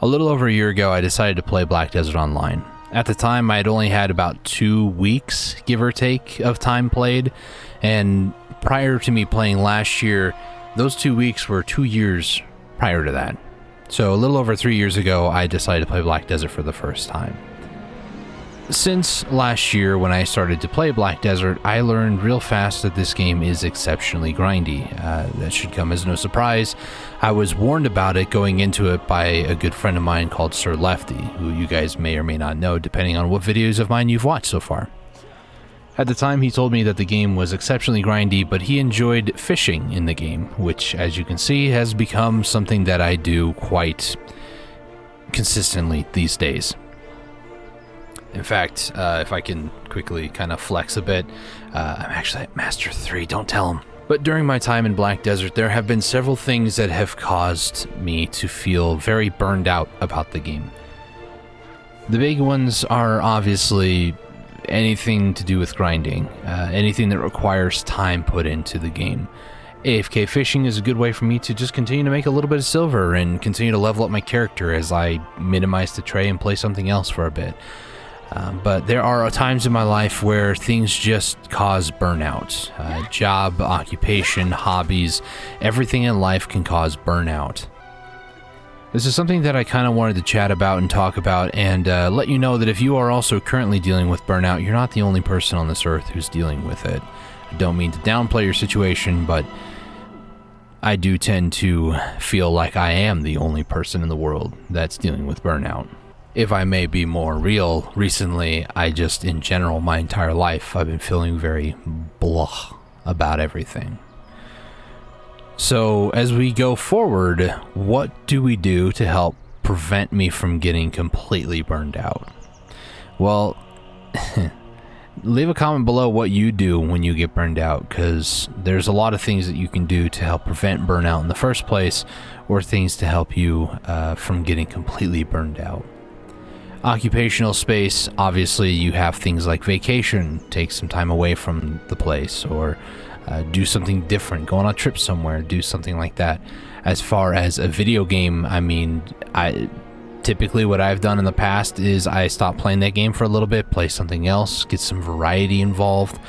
A little over a year ago, I decided to play Black Desert Online. At the time, I had only had about 2 weeks, give or take, of time played, and prior to me playing last year, those 2 weeks were 2 years prior to that. So a little over 3 years ago, I decided to play Black Desert for the first time. Since last year, when I started to play Black Desert, I learned real fast that this game is exceptionally grindy. That should come as no surprise. I was warned about it going into it by a good friend of mine called Sir Lefty, who you guys may or may not know, depending on what videos of mine you've watched so far. At the time, he told me that the game was exceptionally grindy, but he enjoyed fishing in the game, which, as you can see, has become something that I do quite consistently these days. In fact, if I can quickly kind of flex a bit, I'm actually at Master 3, don't tell him. But during my time in Black Desert, there have been several things that have caused me to feel very burned out about the game. The big ones are obviously anything to do with grinding, anything that requires time put into the game. AFK fishing is a good way for me to just continue to make a little bit of silver and continue to level up my character as I minimize the tray and play something else for a bit. But there are times in my life where things just cause burnout. Job, occupation, hobbies, everything in life can cause burnout. This is something that I kind of wanted to chat about and talk about and let you know that if you are also currently dealing with burnout, you're not the only person on this earth who's dealing with it. I don't mean to downplay your situation, but I do tend to feel like I am the only person in the world that's dealing with burnout. If I may be more real, recently, in general, my entire life, I've been feeling very blah about everything. So, as we go forward, what do we do to help prevent me from getting completely burned out? Well, leave a comment below what you do when you get burned out, because there's a lot of things that you can do to help prevent burnout in the first place, or things to help you from getting completely burned out. Occupational space, obviously you have things like vacation, take some time away from the place, or do something different, go on a trip somewhere, do something like that. As far as a video game, I mean, typically what I've done in the past is I stop playing that game for a little bit, play something else, get some variety involved.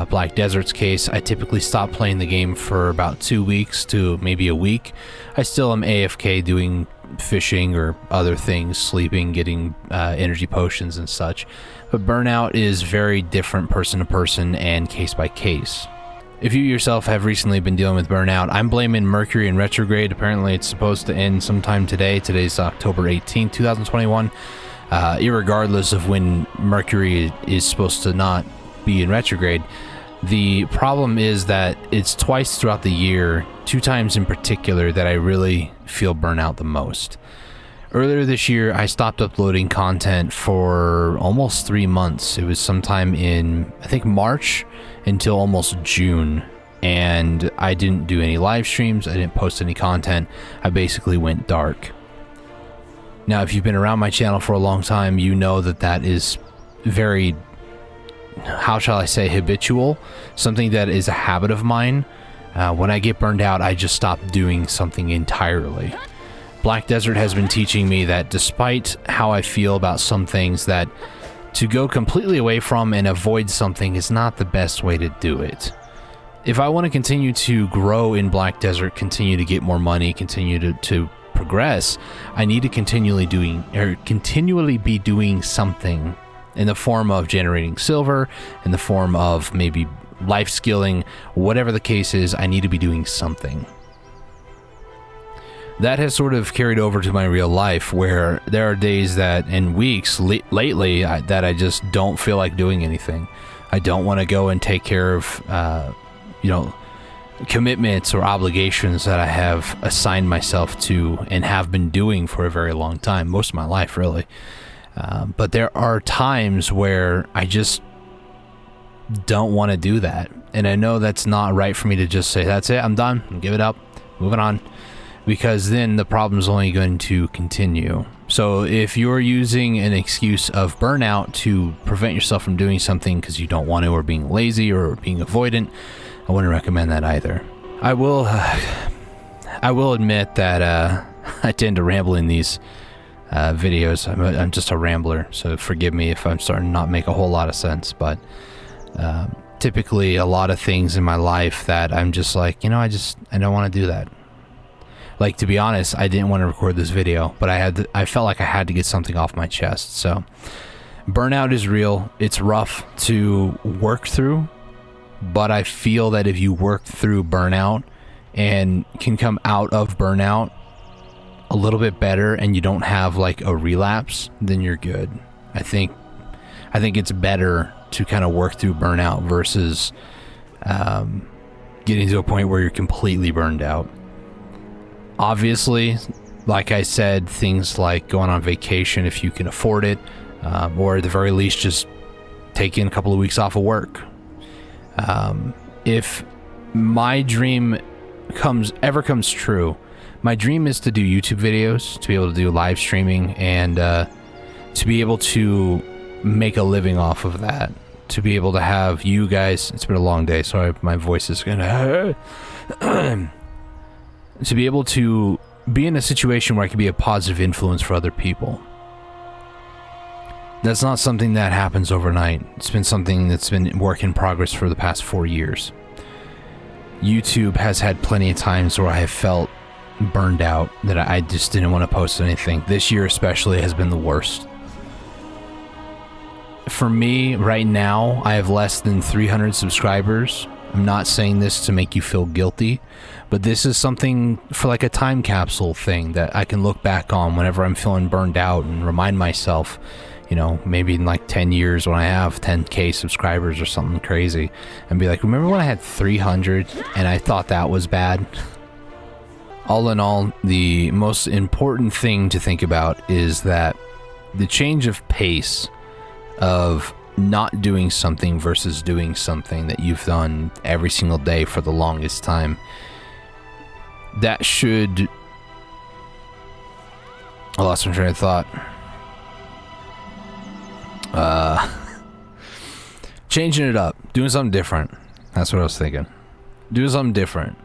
Black Desert's case, I typically stop playing the game for about 2 weeks to maybe a week. I still am AFK doing fishing or other things, sleeping, getting energy potions and such. But burnout is very different person to person and case by case. If you yourself have recently been dealing with burnout, I'm blaming Mercury in retrograde. Apparently it's supposed to end sometime today. Today's October 18th, 2021. Irregardless of when Mercury is supposed to not be in retrograde, the problem is that it's twice throughout the year, 2 times in particular, that I really feel burnout the most. Earlier this year, I stopped uploading content for almost 3 months. It was sometime in, I think, March until almost June, and I didn't do any live streams, I didn't post any content, I basically went dark. Now, if you've been around my channel for a long time, you know that that is very, how shall I say, habitual, something that is a habit of mine. When I get burned out, I just stop doing something entirely. Black Desert has been teaching me that despite how I feel about some things, that to go completely away from and avoid something is not the best way to do it. If I want to continue to grow in Black Desert, continue to get more money, continue to progress, I need to continually be doing something in the form of generating silver, in the form of maybe life skilling, whatever the case is, I need to be doing something. That has sort of carried over to my real life, where there are days that, and weeks lately, that I just don't feel like doing anything. I don't want to go and take care of, commitments or obligations that I have assigned myself to and have been doing for a very long time, most of my life, really. But there are times where I just don't want to do that. And I know that's not right for me to just say, that's it, I'm done, give it up, moving on. Because then the problem's only going to continue. So if you're using an excuse of burnout to prevent yourself from doing something because you don't want to, or being lazy or being avoidant, I wouldn't recommend that either. I will admit that I tend to ramble in these videos. I'm just a rambler, so forgive me if I'm starting to not make a whole lot of sense, but typically a lot of things in my life that I'm just like, I don't want to do that. Like, to be honest, I didn't want to record this video, but I felt like I had to get something off my chest. So burnout is real. It's rough to work through, but I feel that if you work through burnout and can come out of burnout a little bit better and you don't have like a relapse, then you're good. I think it's better to kind of work through burnout versus getting to a point where you're completely burned out. Obviously, like I said, things like going on vacation if you can afford it, or at the very least just taking a couple of weeks off of work. If my dream ever comes true, my dream is to do YouTube videos, to be able to do live streaming, and to be able to make a living off of that, to be able to have you guys, it's been a long day, sorry, my voice is gonna to be able to be in a situation where I can be a positive influence for other people. That's not something that happens overnight. It's been something that's been work in progress for the past 4 years. YouTube has had plenty of times where I have felt burned out, that I just didn't want to post anything. This year especially has been the worst. For me, right now, I have less than 300 subscribers. I'm not saying this to make you feel guilty, but this is something for like a time capsule thing that I can look back on whenever I'm feeling burned out and remind myself, maybe in like 10 years when I have 10K subscribers or something crazy, and be like, remember when I had 300 and I thought that was bad? All in all, the most important thing to think about is that the change of pace of not doing something versus doing something that you've done every single day for the longest time, that should... I lost my train of thought. Changing it up, doing something different. That's what I was thinking. Doing something different.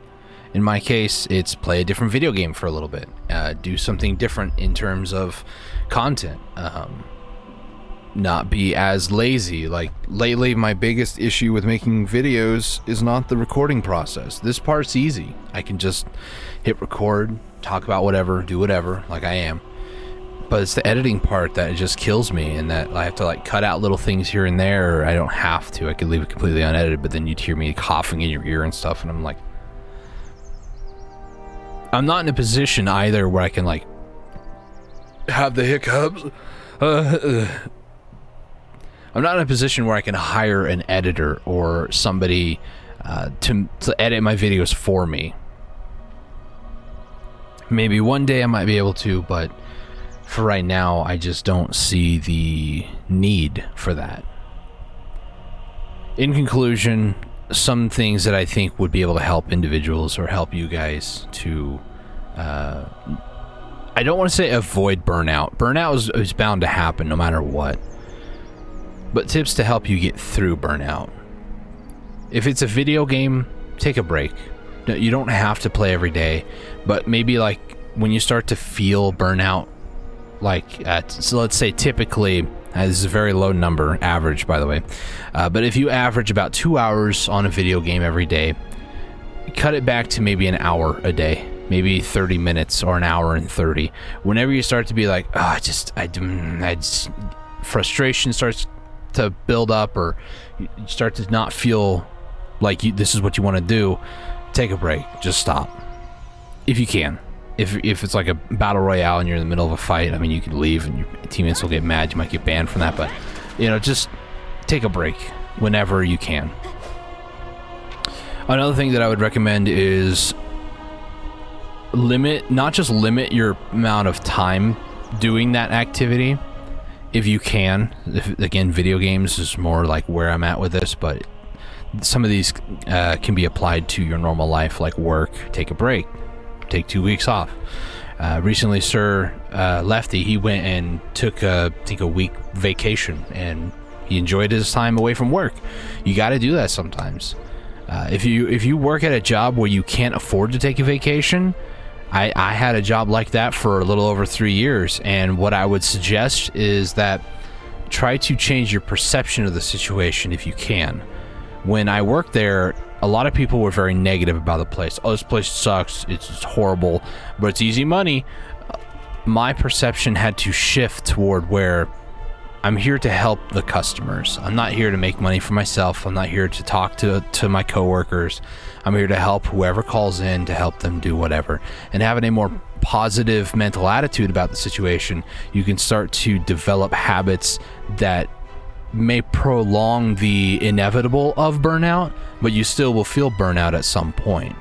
In my case, it's play a different video game for a little bit. Do something different in terms of content. Not be as lazy. Like, lately, my biggest issue with making videos is not the recording process. This part's easy. I can just hit record, talk about whatever, do whatever, like I am. But it's the editing part that just kills me, and that I have to like cut out little things here and there. Or I don't have to. I could leave it completely unedited, but then you'd hear me coughing in your ear and stuff, and I'm like... I'm not in a position either where I can like have the hiccups. I'm not in a position where I can hire an editor or somebody to edit my videos for me. Maybe one day I might be able to, but for right now, I just don't see the need for that. In conclusion, some things that I think would be able to help individuals or help you guys to, I don't want to say avoid burnout. Burnout is bound to happen no matter what. But tips to help you get through burnout. If it's a video game, take a break. You don't have to play every day, but maybe like when you start to feel burnout, like so let's say typically, this is a very low number, average by the way, but if you average about 2 hours on a video game every day, cut it back to maybe an hour a day, maybe 30 minutes or an hour and 30. Whenever you start to be like, oh, I just frustration starts to build up, or you start to not feel like this is what you want to do, take a break. Just stop if you can. If it's like a battle royale and you're in the middle of a fight, I mean, you can leave and your teammates will get mad. You might get banned from that, but just take a break whenever you can. Another thing that I would recommend is not just limit your amount of time doing that activity, if you can. Again, video games is more like where I'm at with this, but some of these can be applied to your normal life, like work. Take a break. Take 2 weeks off. Recently, Sir Lefty, he went and took I think a week vacation, and he enjoyed his time away from work. You got to do that sometimes. If you work at a job where you can't afford to take a vacation, I had a job like that for a little over 3 years, and what I would suggest is that try to change your perception of the situation if you can. When I worked there, a lot of people were very negative about the place. Oh, this place sucks, it's horrible, but it's easy money. My perception had to shift toward where I'm here to help the customers. I'm not here to make money for myself. I'm not here to talk to my coworkers. I'm here to help whoever calls in, to help them do whatever. And having a more positive mental attitude about the situation, you can start to develop habits that may prolong the inevitable of burnout, but you still will feel burnout at some point.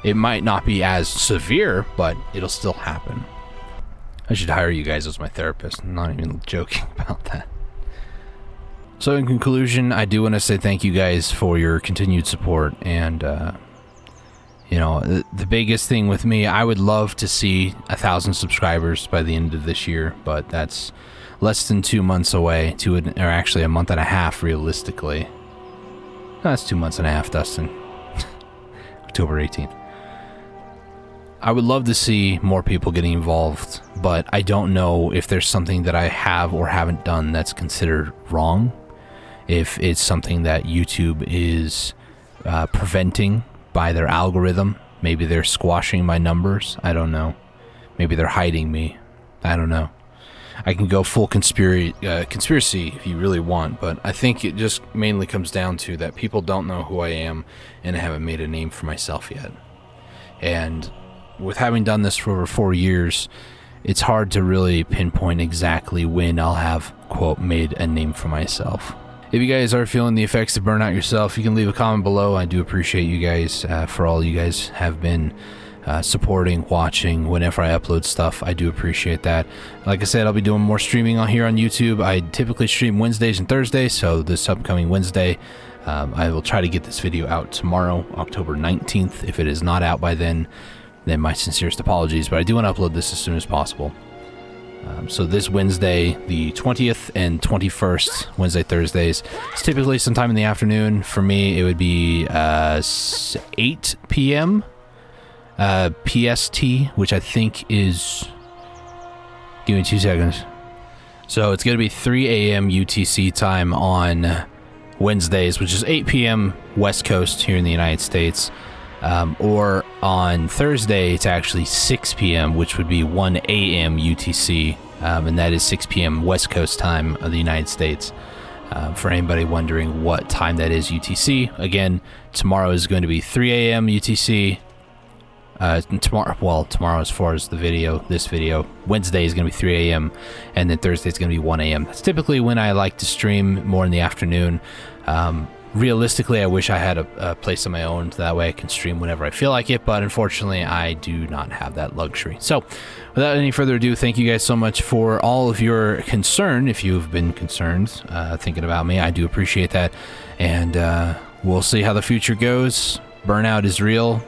It might not be as severe, but it'll still happen. I should hire you guys as my therapist. I'm not even joking about that. So in conclusion, I do want to say thank you guys for your continued support. And, you know, the biggest thing with me, I would love to see 1,000 subscribers by the end of this year, but that's less than 2 months away, or actually a month and a half realistically. No, that's 2 months and a half, Dustin. October 18th. I would love to see more people getting involved, but I don't know if there's something that I have or haven't done that's considered wrong. If it's something that YouTube is preventing by their algorithm. Maybe they're squashing my numbers. I don't know. Maybe they're hiding me. I don't know. I can go full conspiracy if you really want, but I think it just mainly comes down to that people don't know who I am, and I haven't made a name for myself yet. And with having done this for over 4 years, it's hard to really pinpoint exactly when I'll have, quote, made a name for myself. If you guys are feeling the effects of burnout yourself, you can leave a comment below. I do appreciate you guys for all you guys have been supporting, watching whenever I upload stuff. I do appreciate that. Like I said, I'll be doing more streaming on here on YouTube. I typically stream Wednesdays and Thursdays, so this upcoming Wednesday, I will try to get this video out tomorrow, October 19th. If it is not out by then my sincerest apologies, but I do want to upload this as soon as possible. So this Wednesday, the 20th and 21st, Wednesday, Thursdays, it's typically sometime in the afternoon. For me, it would be 8 p.m. PST, which I think is... Give me 2 seconds. So it's going to be 3 a.m. UTC time on Wednesdays, which is 8 p.m. West Coast here in the United States. Or on Thursday, it's actually 6 p.m., which would be 1 a.m. UTC, and that is 6 p.m. West Coast time of the United States. For anybody wondering what time that is UTC, again, tomorrow is going to be 3 a.m. UTC. Tomorrow as far as this video, Wednesday is going to be 3 a.m. and then Thursday is going to be 1 a.m. That's typically when I like to stream, more in the afternoon. Realistically, I wish I had a place of my own, so that way I can stream whenever I feel like it, but unfortunately, I do not have that luxury. So, without any further ado, thank you guys so much for all of your concern. If you've been concerned, thinking about me, I do appreciate that, and we'll see how the future goes. Burnout is real.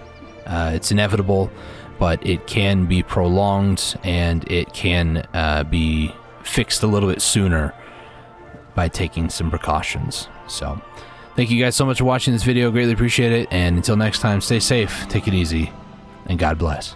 It's inevitable, but it can be prolonged, and it can be fixed a little bit sooner by taking some precautions. So, thank you guys so much for watching this video. Greatly appreciate it. And until next time, stay safe, take it easy, and God bless.